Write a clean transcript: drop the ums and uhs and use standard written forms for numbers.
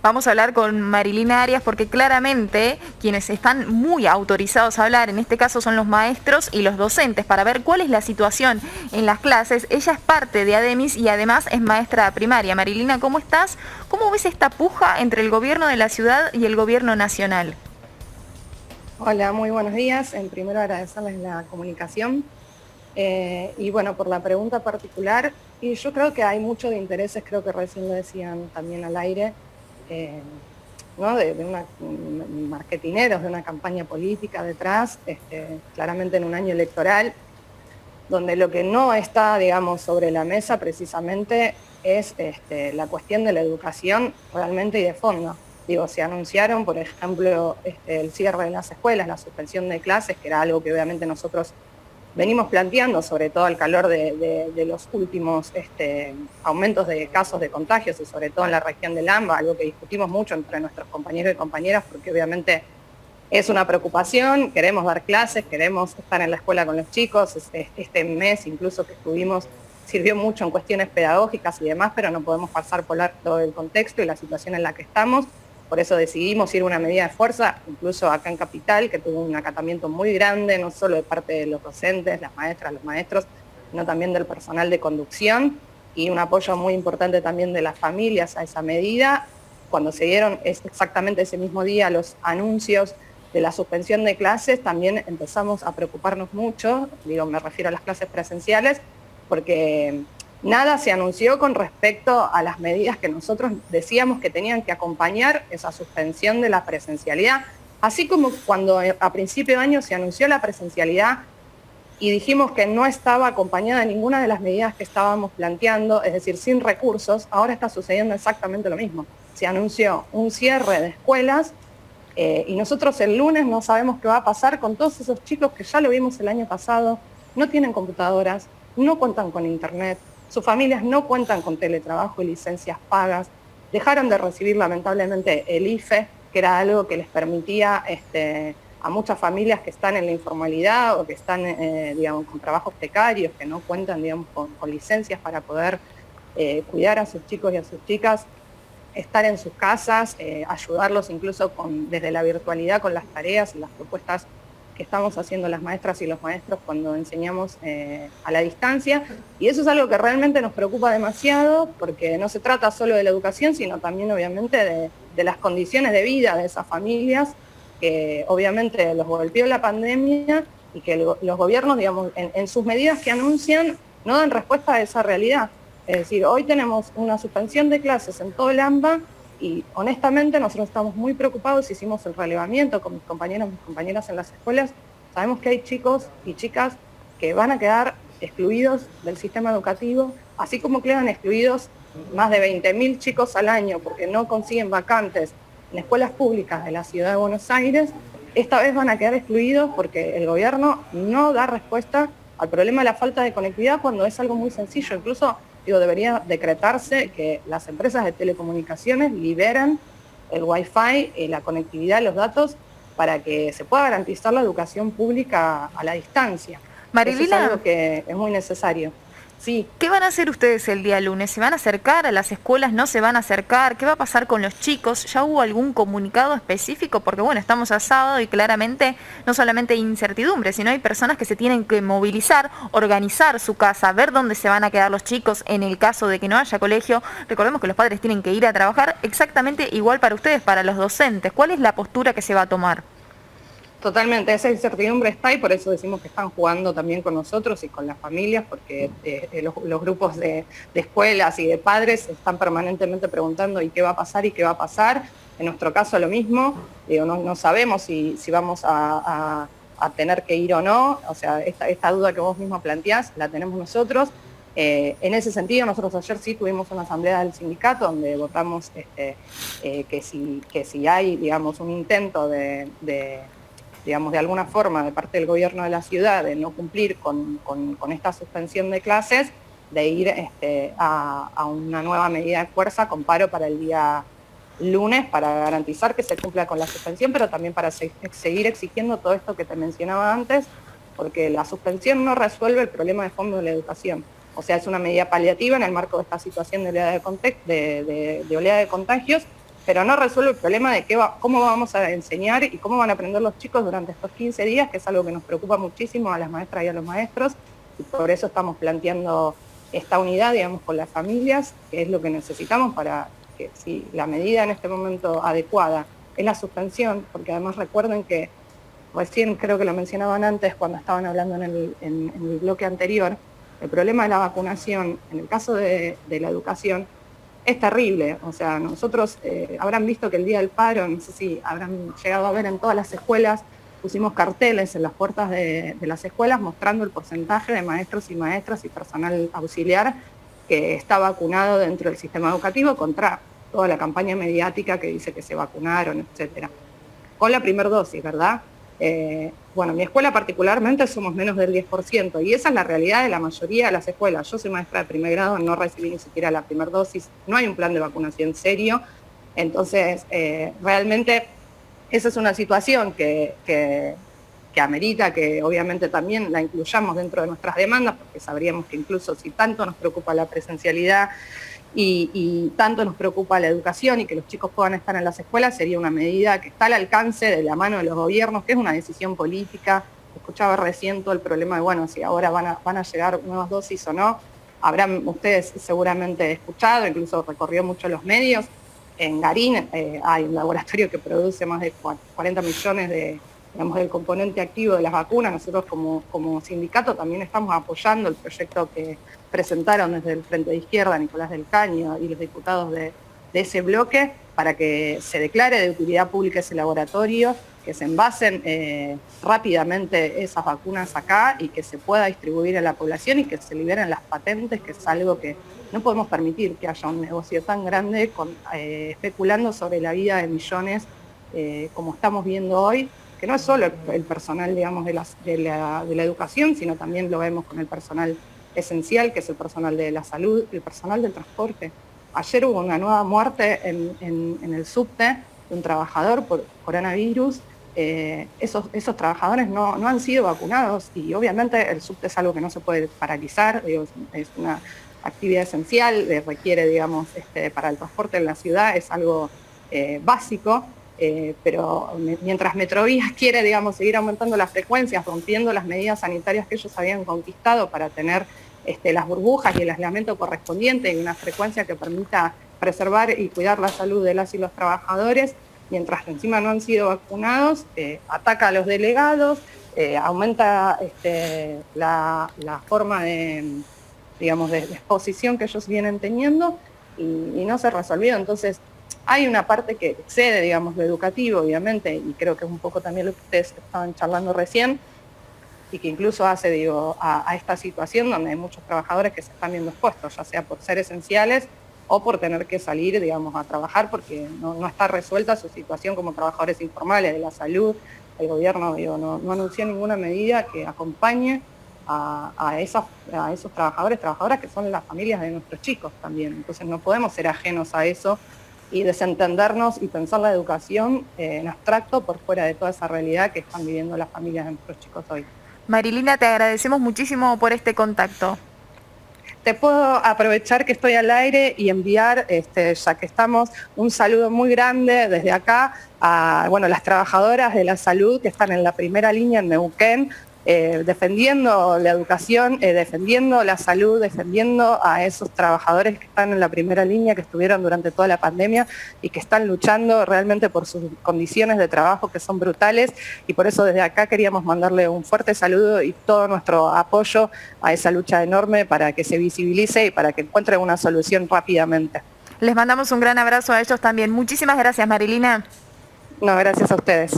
Vamos a hablar con Marilina Arias porque claramente quienes están muy autorizados a hablar en este caso son los maestros y los docentes para ver cuál es la situación en las clases. Ella es parte de ADEMIS y además es maestra primaria. Marilina, ¿cómo estás? ¿Cómo ves esta puja entre el gobierno de la ciudad y el gobierno nacional? Hola, muy buenos días. En primero agradecerles la comunicación y bueno, por la pregunta particular. Y yo creo que hay mucho de intereses, creo que recién lo decían también al aire, ¿no? de una marketineros, de una campaña política detrás, claramente en un año electoral, donde lo que no está, digamos, sobre la mesa precisamente es la cuestión de la educación realmente y de fondo. Digo, se anunciaron, por ejemplo, el cierre de las escuelas, la suspensión de clases, que era algo que obviamente nosotros venimos planteando, sobre todo al calor de los últimos aumentos de casos de contagios y sobre todo en la región del AMBA, algo que discutimos mucho entre nuestros compañeros y compañeras, porque obviamente es una preocupación, queremos dar clases, queremos estar en la escuela con los chicos, este mes incluso que estuvimos sirvió mucho en cuestiones pedagógicas y demás, pero no podemos pasar por todo el contexto y la situación en la que estamos. Por eso decidimos ir a una medida de fuerza, incluso acá en Capital, que tuvo un acatamiento muy grande, no solo de parte de los docentes, las maestras, los maestros, sino también del personal de conducción y un apoyo muy importante también de las familias a esa medida. Cuando se dieron exactamente ese mismo día los anuncios de la suspensión de clases, también empezamos a preocuparnos mucho, digo, me refiero a las clases presenciales, porque nada se anunció con respecto a las medidas que nosotros decíamos que tenían que acompañar esa suspensión de la presencialidad, así como cuando a principio de año se anunció la presencialidad y dijimos que no estaba acompañada de ninguna de las medidas que estábamos planteando, es decir, sin recursos, ahora está sucediendo exactamente lo mismo. Se anunció un cierre de escuelas y nosotros el lunes no sabemos qué va a pasar con todos esos chicos que ya lo vimos el año pasado, no tienen computadoras, no cuentan con internet, sus familias no cuentan con teletrabajo y licencias pagas, dejaron de recibir lamentablemente el IFE, que era algo que les permitía a muchas familias que están en la informalidad o que están digamos, con trabajos precarios, que no cuentan digamos, con licencias para poder cuidar a sus chicos y a sus chicas, estar en sus casas, ayudarlos incluso desde la virtualidad con las tareas y las propuestas que estamos haciendo las maestras y los maestros cuando enseñamos a la distancia. Y eso es algo que realmente nos preocupa demasiado, porque no se trata solo de la educación, sino también obviamente de las condiciones de vida de esas familias, que obviamente los golpeó la pandemia y que los gobiernos, digamos, en sus medidas que anuncian, no dan respuesta a esa realidad. Es decir, hoy tenemos una suspensión de clases en todo el AMBA y honestamente nosotros estamos muy preocupados, hicimos el relevamiento con mis compañeros, mis compañeras en las escuelas, sabemos que hay chicos y chicas que van a quedar excluidos del sistema educativo, así como quedan excluidos más de 20.000 chicos al año porque no consiguen vacantes en escuelas públicas de la ciudad de Buenos Aires, esta vez van a quedar excluidos porque el gobierno no da respuesta al problema de la falta de conectividad cuando es algo muy sencillo. Incluso debería decretarse que las empresas de telecomunicaciones liberen el Wi-Fi, la conectividad, los datos, para que se pueda garantizar la educación pública a la distancia. Eso es Marilina, algo que es muy necesario. Sí. ¿qué van a hacer ustedes el día lunes? ¿Se van a acercar a las escuelas? ¿No se van a acercar? ¿Qué va a pasar con los chicos? ¿Ya hubo algún comunicado específico? Porque bueno, estamos a sábado y claramente no solamente hay incertidumbre, sino hay personas que se tienen que movilizar, organizar su casa, ver dónde se van a quedar los chicos en el caso de que no haya colegio. Recordemos que los padres tienen que ir a trabajar exactamente igual para ustedes, para los docentes. ¿Cuál es la postura que se va a tomar? Totalmente, esa incertidumbre está y por eso decimos que están jugando también con nosotros y con las familias, porque los grupos de escuelas y de padres están permanentemente preguntando ¿y qué va a pasar y qué va a pasar? En nuestro caso lo mismo, digo, no sabemos si vamos a tener que ir o no, o sea, esta duda que vos misma planteás la tenemos nosotros. En ese sentido, nosotros ayer sí tuvimos una asamblea del sindicato donde votamos que si hay, digamos, un intento digamos, de alguna forma de parte del gobierno de la ciudad de no cumplir con esta suspensión de clases, de ir a una nueva medida de fuerza con paro para el día lunes para garantizar que se cumpla con la suspensión, pero también para seguir exigiendo todo esto que te mencionaba antes, porque la suspensión no resuelve el problema de fondo de la educación. O sea, es una medida paliativa en el marco de esta situación de oleada de contagios, pero no resuelve el problema de cómo vamos a enseñar y cómo van a aprender los chicos durante estos 15 días, que es algo que nos preocupa muchísimo a las maestras y a los maestros, y por eso estamos planteando esta unidad, digamos, con las familias, que es lo que necesitamos para que si la medida en este momento adecuada es la suspensión, porque además recuerden que recién creo que lo mencionaban antes cuando estaban hablando en el bloque anterior, el problema de la vacunación, en el caso de la educación, es terrible. O sea, nosotros habrán visto que el día del paro, no sé si habrán llegado a ver en todas las escuelas, pusimos carteles en las puertas de las escuelas mostrando el porcentaje de maestros y maestras y personal auxiliar que está vacunado dentro del sistema educativo contra toda la campaña mediática que dice que se vacunaron, etcétera. Con la primera dosis, ¿verdad? Bueno, mi escuela particularmente somos menos del 10%, y esa es la realidad de la mayoría de las escuelas. Yo soy maestra de primer grado, no recibí ni siquiera la primera dosis, no hay un plan de vacunación serio, entonces realmente esa es una situación que amerita que obviamente también la incluyamos dentro de nuestras demandas, porque sabríamos que incluso si tanto nos preocupa la presencialidad y tanto nos preocupa la educación y que los chicos puedan estar en las escuelas, sería una medida que está al alcance de la mano de los gobiernos, que es una decisión política. Escuchaba recién todo el problema de, bueno, si ahora van a llegar nuevas dosis o no. Habrán ustedes seguramente escuchado, incluso recorrió mucho los medios. En Garín hay un laboratorio que produce más de 40 millones del componente activo de las vacunas. Nosotros como sindicato también estamos apoyando el proyecto que presentaron desde el Frente de Izquierda, Nicolás del Caño y los diputados de ese bloque, para que se declare de utilidad pública ese laboratorio, que se envasen rápidamente esas vacunas acá y que se pueda distribuir a la población y que se liberen las patentes, que es algo que no podemos permitir, que haya un negocio tan grande especulando sobre la vida de millones como estamos viendo hoy, que no es solo el personal, digamos, de la educación, sino también lo vemos con el personal esencial, que es el personal de la salud, el personal del transporte. Ayer hubo una nueva muerte en el subte de un trabajador por coronavirus. Esos trabajadores no han sido vacunados y obviamente el subte es algo que no se puede paralizar, digo, es una actividad esencial, requiere, digamos, para el transporte en la ciudad es algo básico. Pero mientras Metrovías quiere, digamos, seguir aumentando las frecuencias, rompiendo las medidas sanitarias que ellos habían conquistado para tener las burbujas y el aislamiento correspondiente y una frecuencia que permita preservar y cuidar la salud de las y los trabajadores, mientras que encima no han sido vacunados, ataca a los delegados, aumenta la forma de, digamos, de exposición que ellos vienen teniendo y no se resolvió. Entonces, hay una parte que excede, digamos, lo educativo, obviamente, y creo que es un poco también lo que ustedes estaban charlando recién, y que incluso hace, digo, a esta situación donde hay muchos trabajadores que se están viendo expuestos, ya sea por ser esenciales o por tener que salir, digamos, a trabajar porque no está resuelta su situación como trabajadores informales de la salud. El gobierno, digo, no anunció ninguna medida que acompañe a esos trabajadores, trabajadoras que son las familias de nuestros chicos también. Entonces no podemos ser ajenos a eso y desentendernos y pensar la educación en abstracto por fuera de toda esa realidad que están viviendo las familias de nuestros chicos hoy. Marilina, te agradecemos muchísimo por este contacto. Te puedo aprovechar que estoy al aire y enviar, ya que estamos, un saludo muy grande desde acá a las trabajadoras de la salud que están en la primera línea en Neuquén, defendiendo la educación, defendiendo la salud, defendiendo a esos trabajadores que están en la primera línea, que estuvieron durante toda la pandemia y que están luchando realmente por sus condiciones de trabajo que son brutales, y por eso desde acá queríamos mandarle un fuerte saludo y todo nuestro apoyo a esa lucha enorme para que se visibilice y para que encuentren una solución rápidamente. Les mandamos un gran abrazo a ellos también. Muchísimas gracias, Marilina. No, gracias a ustedes.